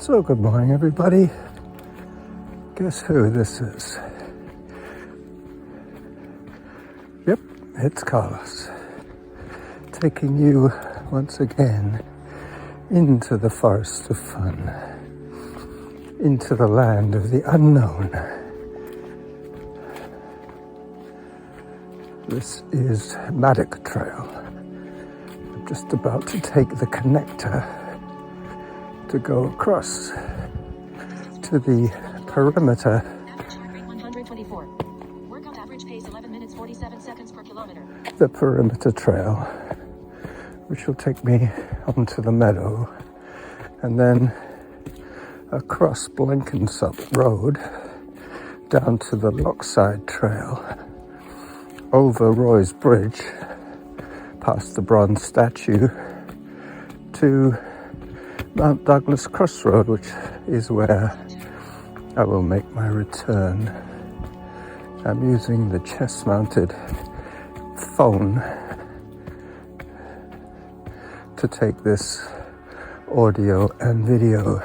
So good morning, everybody. Guess who this is? Yep, it's Carlos, taking you once again into the forest of fun, into the land of the unknown. This is Maddock Trail. I'm just about to take the connector to go across to the Perimeter. Average heart rate 124. Workout average pace 11 minutes 47 seconds per kilometer. The Perimeter Trail, which will take me onto the meadow and then across Blenkinsop Road down to the Lockside Trail, over Roy's Bridge, past the bronze statue, to Mt.Doug Crossroad, which is where I will make my return. I'm using the chest-mounted phone to take this audio and video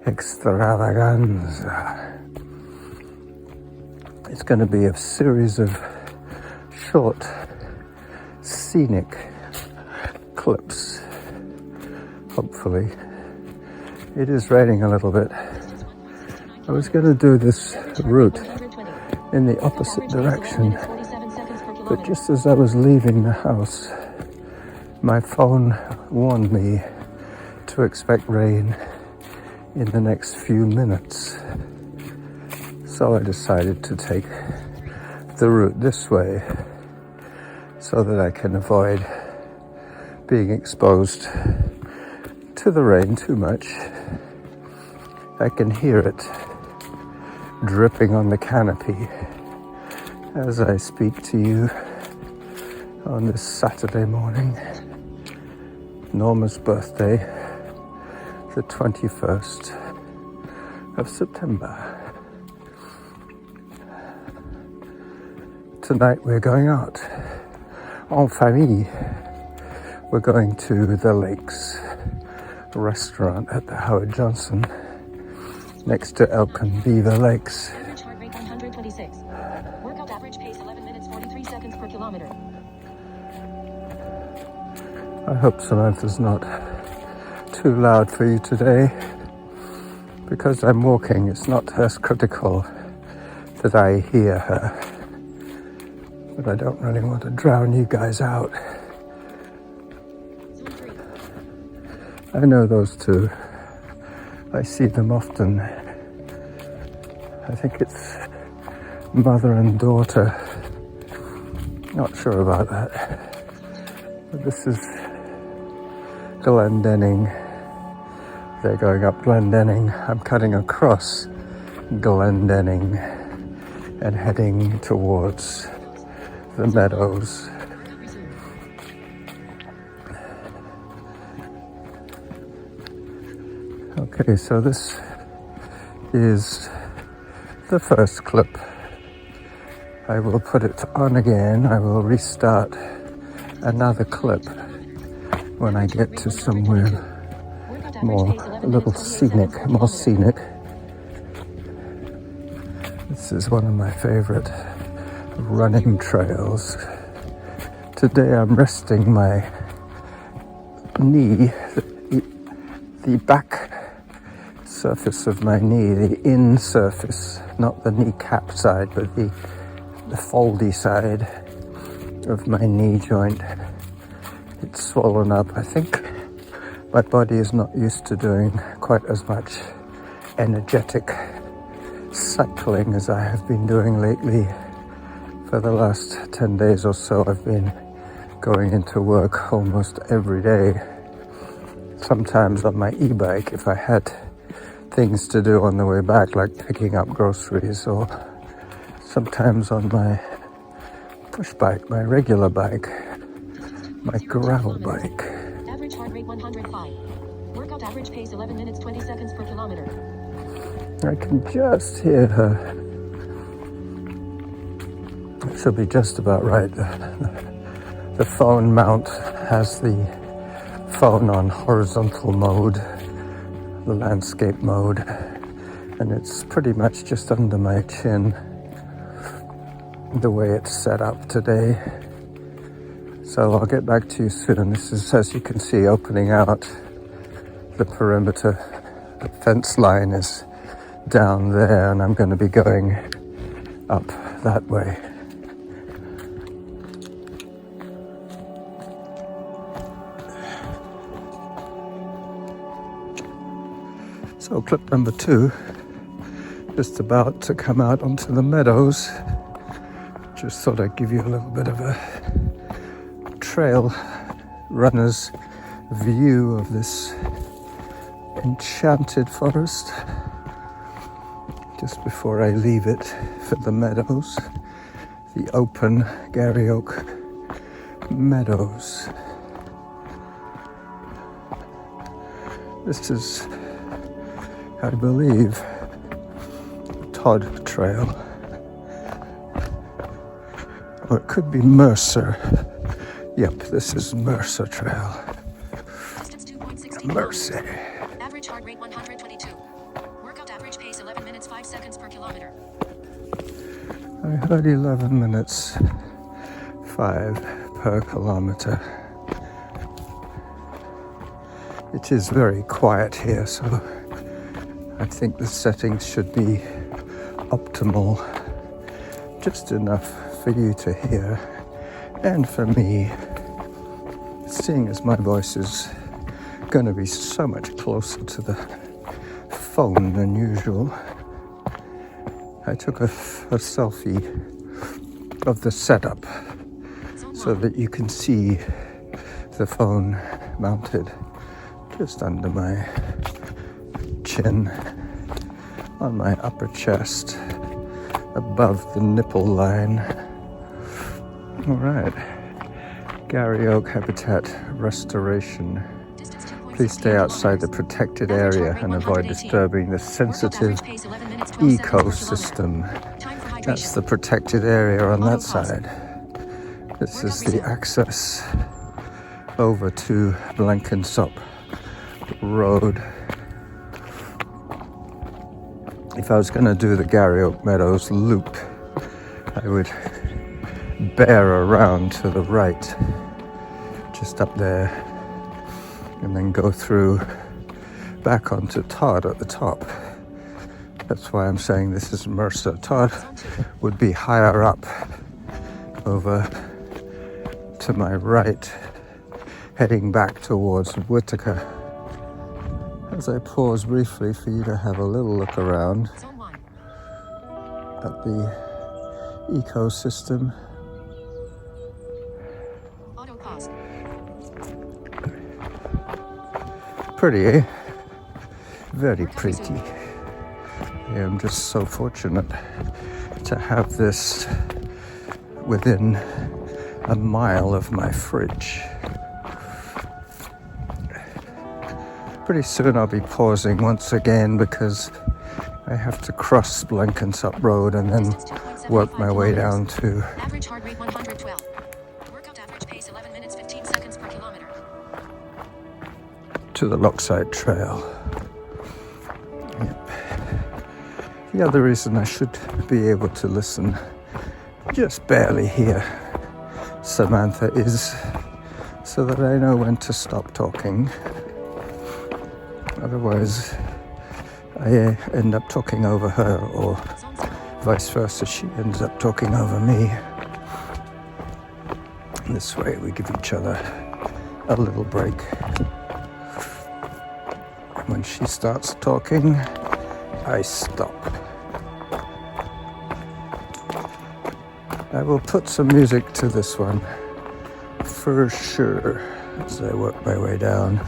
extravaganza. It's going to be a series of short scenic clips. Hopefully. It is raining a little bit. I was going to do this route in the opposite direction, but just as I was leaving the house, my phone warned me to expect rain in the next few minutes. So I decided to take the route this way so that I can avoid being exposed to the rain too much. I can hear it dripping on the canopy as I speak to you on this Saturday morning, Norma's birthday, the 21st of September. Tonight we're going out en famille. We're going to the Lakes restaurant at the Howard Johnson next to Elkin Beaver Lakes. Average heart rate 126. Workout average pace 11 minutes 43 seconds per kilometer. I hope Samantha's not too loud for you today. Because I'm walking, it's not as critical that I hear her. But I don't really want to drown you guys out. I know those two. I see them often. I think it's mother and daughter. Not sure about that. But this is Glendenning. They're going up Glendenning. I'm cutting across Glendenning and heading towards the meadows. Okay, so this is the first clip. I will put it on again. I will restart another clip when I get to somewhere more, a little scenic, more scenic. This is one of my favorite running trails. Today I'm resting my knee, the back surface of my knee, the in surface, not the kneecap side, but the foldy side of my knee joint. It's swollen up. I think my body is not used to doing quite as much energetic cycling as I have been doing lately. For the last 10 days or so, I've been going into work almost every day. Sometimes on my e-bike if I had things to do on the way back, like picking up groceries, or sometimes on my push bike, my regular bike, my gravel bike. Average heart rate 105. Workout average pace 11 minutes 20 seconds per kilometer. I can just hear her. It should be just about right. The phone mount has the phone on horizontal mode. the landscape mode, and it's pretty much just under my chin the way it's set up today. So I'll get back to you soon. This is, as you can see, opening out the perimeter. The fence line is down there, and I'm going to be going up that way. So clip number 2, just about to come out onto the meadows. Just thought I'd give you a little bit of a trail runner's view of this enchanted forest just before I leave it for the meadows, the open Gary Oak meadows. This is, I believe, Todd Trail, or it could be Mercer. Yep, this is Mercer Trail. Distance 2.6 Mercy. Average heart rate 122. Workout average pace 11 minutes 5 seconds per kilometer. I heard 11 minutes 5 per kilometer. It is very quiet here, so I think the settings should be optimal, just enough for you to hear, and for me, seeing as my voice is going to be so much closer to the phone than usual. I took a selfie of the setup so that you can see the phone mounted just under my chin, on my upper chest, above the nipple line. All right, Gary Oak Habitat Restoration. Please stay outside the protected area and avoid disturbing the sensitive ecosystem. That's the protected area on that side. This is the access over to Blenkinsop Road. If I was going to do the Gary Oak Meadows loop, I would bear around to the right, just up there, and then go through back onto Todd at the top. That's why I'm saying this is Mercer. Todd would be higher up, over to my right, heading back towards Whitaker. As I pause briefly for you to have a little look around at the ecosystem. Pretty, eh? Very pretty. Yeah, I'm just so fortunate to have this within a mile of my fridge. Pretty soon I'll be pausing once again because I have to cross Blenkinsop Road and then work my way down to Average heart rate 112. Workout average pace 11 minutes 15 seconds per kilometer. To the Lockside Trail. Yep. The other reason I should be able to listen, just barely hear Samantha, is so that I know when to stop talking. Otherwise, I end up talking over her, or vice versa, she ends up talking over me. This way we give each other a little break. When she starts talking, I stop. I will put some music to this one for sure as I work my way down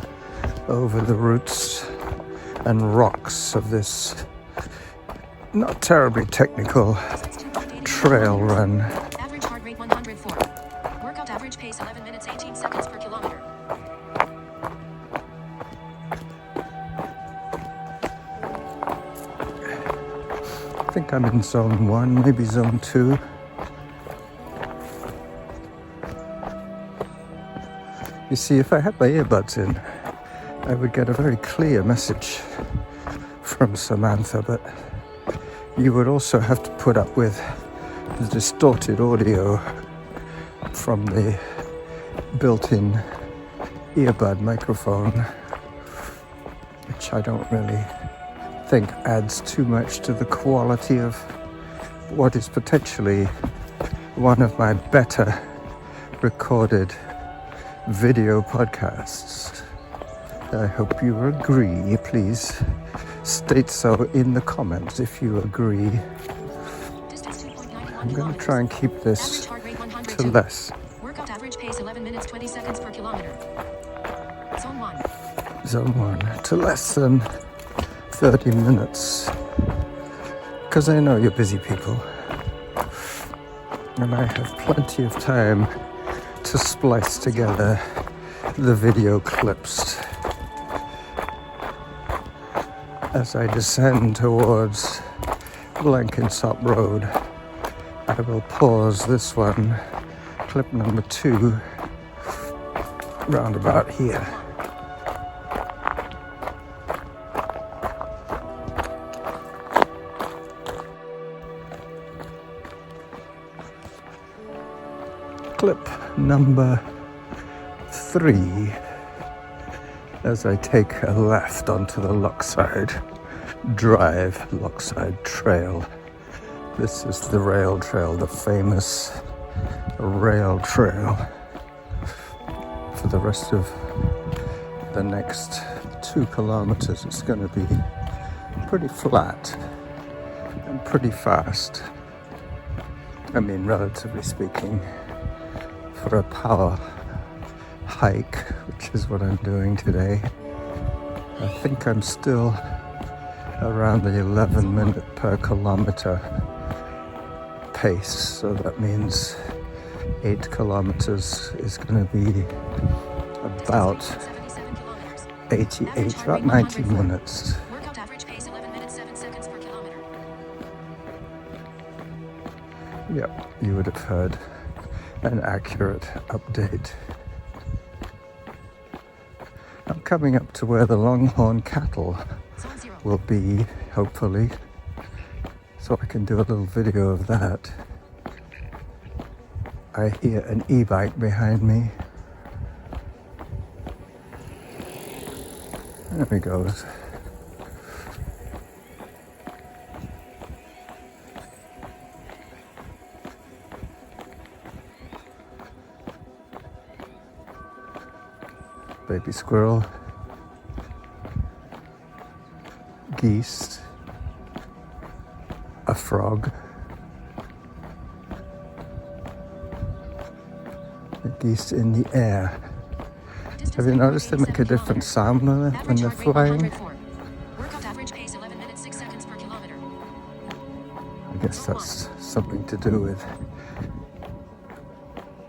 over the roots and rocks of this not terribly technical trail run. Average heart rate 104. Workout average pace 11 minutes 18 seconds per kilometer. I think I'm in zone 1, maybe zone 2. You see, if I had my earbuds in, I would get a very clear message from Samantha, but you would also have to put up with the distorted audio from the built-in earbud microphone, which I don't really think adds too much to the quality of what is potentially one of my better recorded video podcasts. I hope you agree. Please state so in the comments if you agree. I'm going to try and keep this to less. Workout average pace 11 minutes 20 seconds per kilometer. Zone 1. Zone 1 to less than 30 minutes. Because I know you're busy people. And I have plenty of time to splice together the video clips. As I descend towards Blenkinsop Road, I will pause this one, clip number 2, round about here. Clip number 3, as I take a left onto the Lockside Trail. This is the rail trail, the famous rail trail. For the rest of the next 2 kilometers, it's going to be pretty flat and pretty fast. I mean, relatively speaking, for a power hike, which is what I'm doing today. I think I'm still around the 11 minute per kilometer pace, so that means 8 kilometers is going to be about 90 minutes. Workout average pace 11 minutes 7 seconds per kilometer. Yep, you would have heard an accurate update. I'm coming up to where the longhorn cattle will be, hopefully, so I can do a little video of that. I hear an e-bike behind me. There he goes. Baby squirrel, geese, a frog, the geese in the air. Have you noticed they make a different sound when they're flying? Workout average pace 11 minutes 6 seconds per kilometer. I guess that's something to do with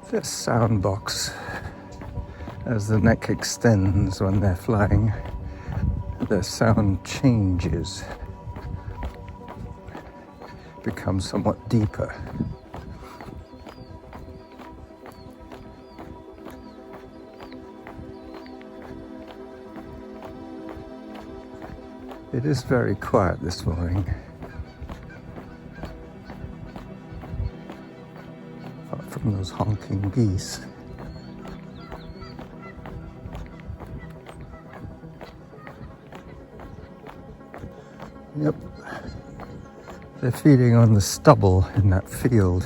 their sound box. As the neck extends when they're flying, the sound changes, becomes somewhat deeper. It is very quiet this morning. Apart from those honking geese. Yep, they're feeding on the stubble in that field.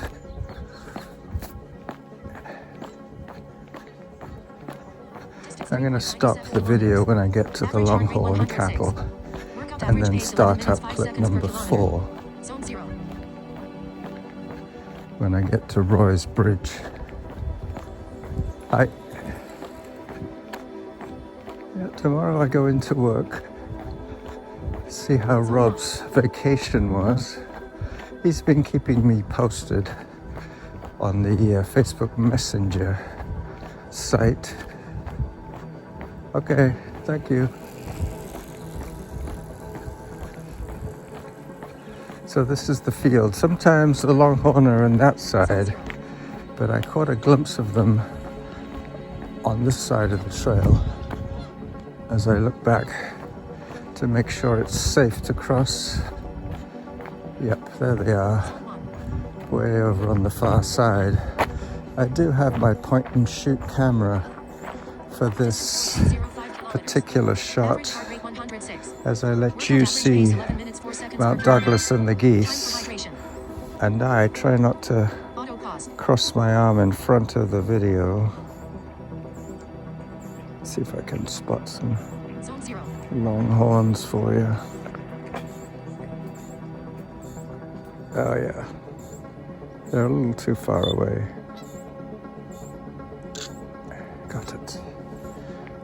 I'm going to stop the video when I get to the longhorn cattle and then start up clip number 4 when I get to Roy's Bridge. Tomorrow I go into work. See how Rob's vacation was. He's been keeping me posted on the Facebook Messenger site. Okay, thank you. So this is the field. Sometimes the longhorn are on that side, but I caught a glimpse of them on this side of the trail. as I look back to make sure it's safe to cross. Yep, there they are, way over on the far side. I do have my point and shoot camera for this particular shot, as I let you see Mount Douglas and the geese, and I try not to cross my arm in front of the video. See if I can spot some longhorns for you. Oh yeah, they're a little too far away.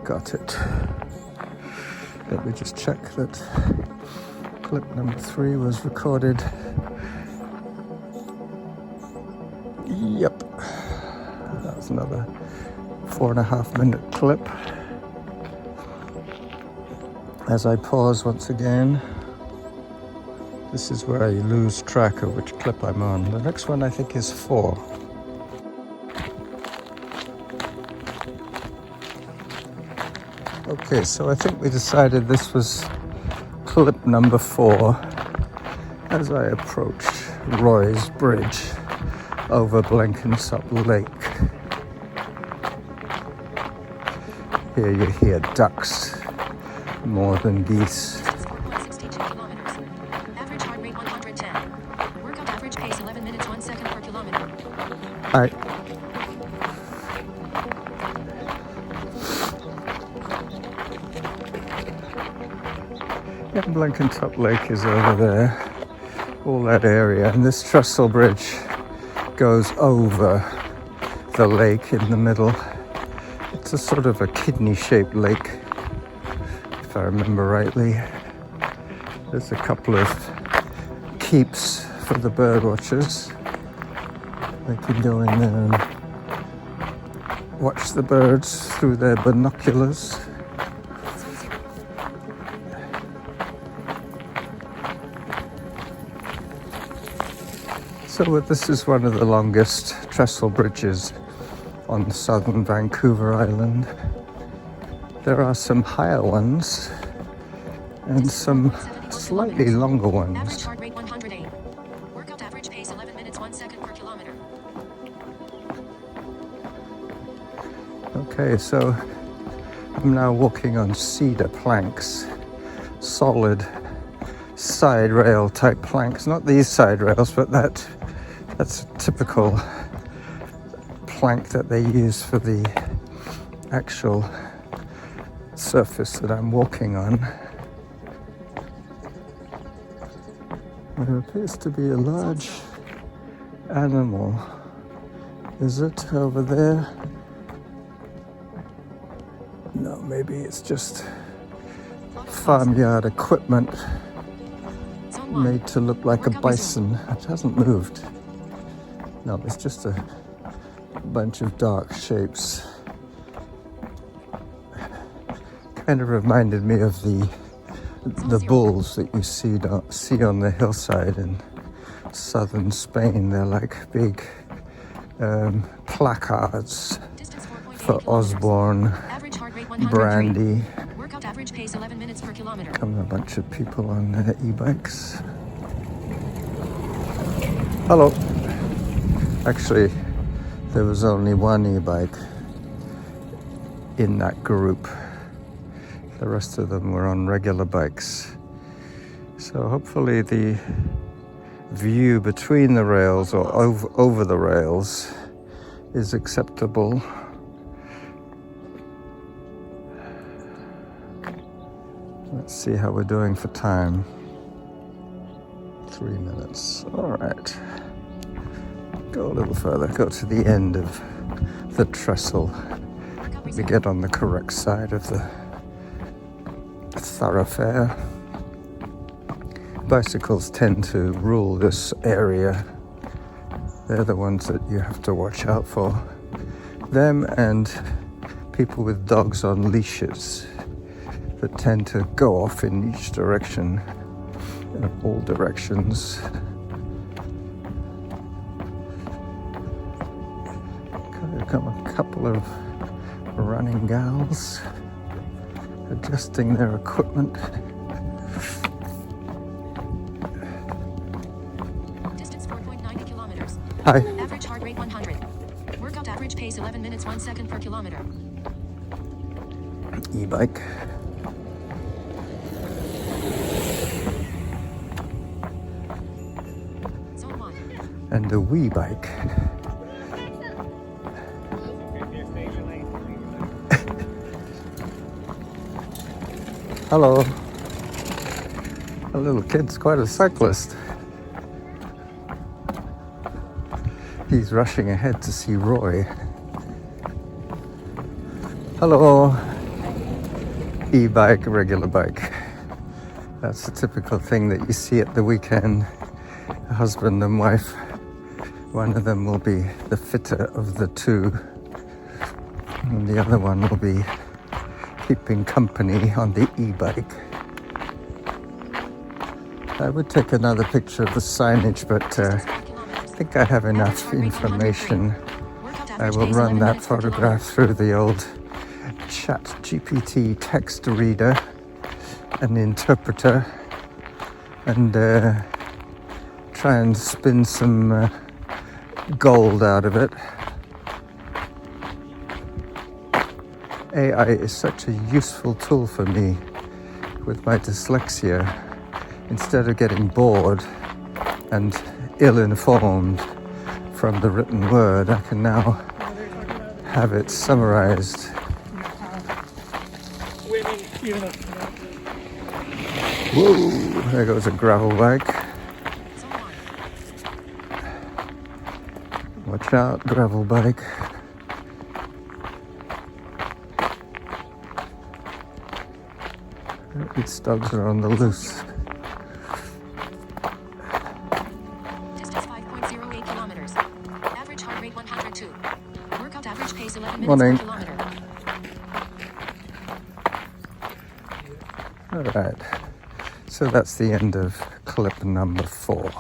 Got it. Let me just check that clip number 3 was recorded. Yep, that was another 4.5 minute clip. As I pause once again, this is where I lose track of which clip I'm on. The next one I think is 4. Okay, so I think we decided this was clip number 4 as I approached Roy's Bridge over Blenkinsop Lake. Here you hear ducks more than geese. Average heart rate 110. Workout average pace 11 minutes 1 second per kilometer. Hi. Yeah, Blenkinsop Lake is over there, all that area, and this trestle bridge goes over the lake in the middle. It's a sort of a kidney-shaped lake, if I remember rightly. There's a couple of keeps for the bird watchers. They can go in there and watch the birds through their binoculars. So this is one of the longest trestle bridges on southern Vancouver Island. There are some higher ones and some slightly longer Average ones. heart rate 108. Workout average pace 11 minutes 1 second per kilometer. Okay, so I'm now walking on cedar planks, solid side rail type planks. Not these side rails, but that's a typical plank that they use for the actual surface that I'm walking on. There appears to be a large animal. Is it over there? No, maybe it's just farmyard equipment made to look like a bison. It hasn't moved. No, it's just a bunch of dark shapes. Kind of reminded me of the bulls that you see on the hillside in southern Spain. They're like big placards for Osborne, brandy. Workout average pace 11 minutes per kilometer. Come a bunch of people on their e-bikes. Hello. Actually, there was only one e-bike in that group. The rest of them were on regular bikes. So hopefully the view between the rails or over the rails is acceptable. Let's see how we're doing for time. 3 minutes. All right. Go a little further. Go to the end of the trestle. Let me get on the correct side of the thoroughfare. Bicycles tend to rule this area. They're the ones that you have to watch out for. Them and people with dogs on leashes that tend to go off in each direction, in all directions. Come a couple of running gals adjusting their equipment. Distance 4.90 kilometers. Hi. Average heart rate 100. Workout average pace 11 minutes 1 second per kilometer. E-bike. Zone 1. And a wee bike. Hello. A little kid's quite a cyclist. He's rushing ahead to see Roy. Hello. E-bike, regular bike. That's the typical thing that you see at the weekend. A husband and wife. One of them will be the fitter of the two, and the other one will be keeping company on the e-bike. I would take another picture of the signage, but I think I have enough information. I will run that photograph through the old ChatGPT text reader and interpreter and try and spin some gold out of it. AI is such a useful tool for me with my dyslexia. Instead of getting bored and ill-informed from the written word, I can now have it summarized. Whoa, there goes a gravel bike. Watch out, gravel bike. These dogs are on the loose. Distance 5.08 kilometers. Average heart rate 102. Workout average pace 11 minutes Morning. per kilometer. All right. So that's the end of clip number 4.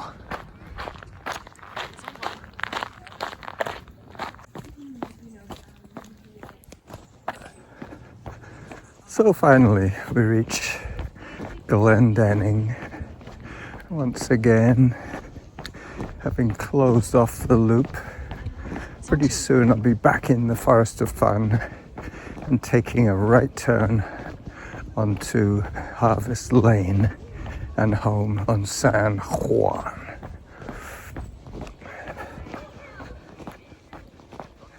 So finally we reach Glendenning once again, having closed off the loop. Pretty soon I'll be back in the Forest of Fun and taking a right turn onto Harvest Lane and home on San Juan.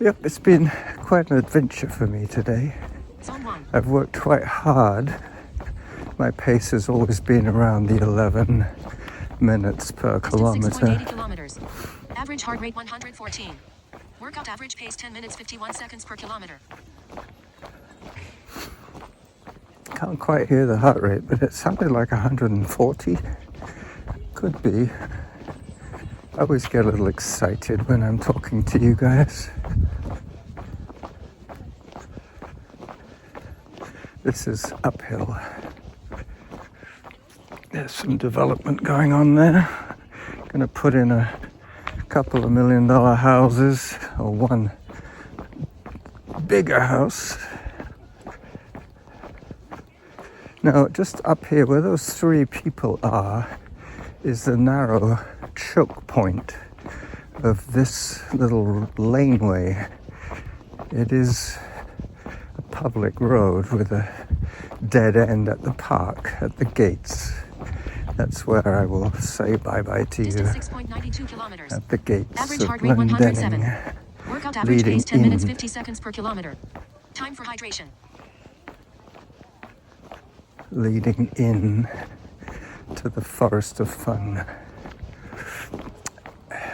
Yep, it's been quite an adventure for me today. Zone 1. I've worked quite hard. My pace has always been around the 11 minutes per Distance kilometer. 6.80 kilometers. Average heart rate 114. Workout average pace 10 minutes 51 seconds per kilometer. Can't quite hear the heart rate, but it sounded like 140. Could be. I always get a little excited when I'm talking to you guys. This is uphill. There's some development going on there. Gonna put in a couple of $1 million houses, or one bigger house. Now, just up here where those 3 people are is the narrow choke point of this little laneway. It is a public road with a dead end at the park, at the gates. That's where I will say bye-bye to you, Distance 6.92 kilometers. at the gates Average of heart rate 107. Glendenning. Workout average leading pace 10 minutes in. 50 seconds per kilometer. Time for hydration. Leading in to the Forest of Fun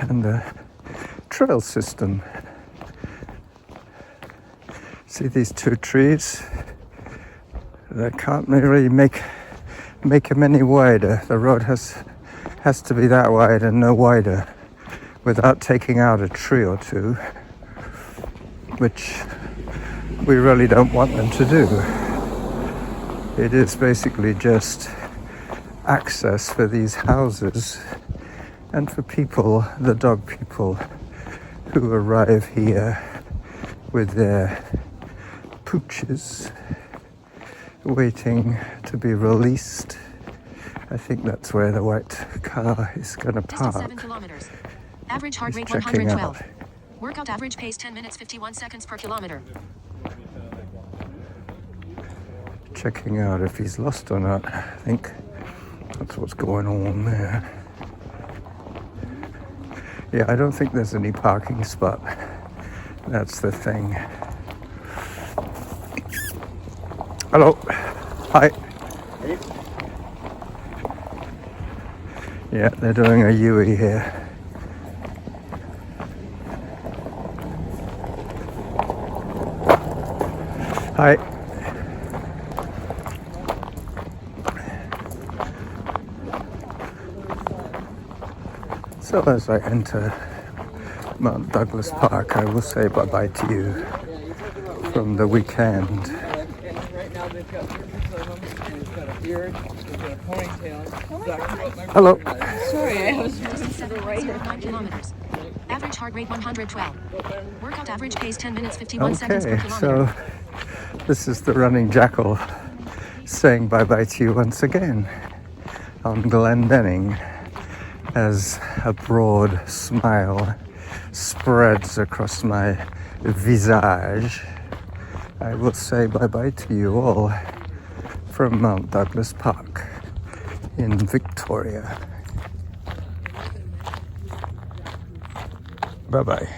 and the trail system. See these 2 trees? They can't really make them any wider. The road has to be that wide and no wider without taking out a tree or 2, which we really don't want them to do. It is basically just access for these houses and for people, the dog people, who arrive here with their pooches, waiting to be released. I think that's where the white car is going to Distance park. 7 kilometers. Average heart He's rate checking 112. out. Workout average pace 10 minutes 51 seconds per kilometer. Checking out if he's lost or not. I think that's what's going on there. Yeah, I don't think there's any parking spot. That's the thing. Hello. Hi. Yeah, they're doing a Yui here. Hi. So as I enter Mount Douglas Park, I will say bye-bye to you from the weekend. Right now they've got pictures of him, and he's got a beard, he's got a ponytail. Hello. Sorry, I was Distance 7.09 kilometers. Average heart rate 112. Workout average pace 10 minutes 51 seconds per Okay, kilometer. so this is the running jackal saying bye-bye to you once again on Glendenning as a broad smile spreads across my visage. I will say bye-bye to you all from Mount Douglas Park in Victoria. Bye-bye.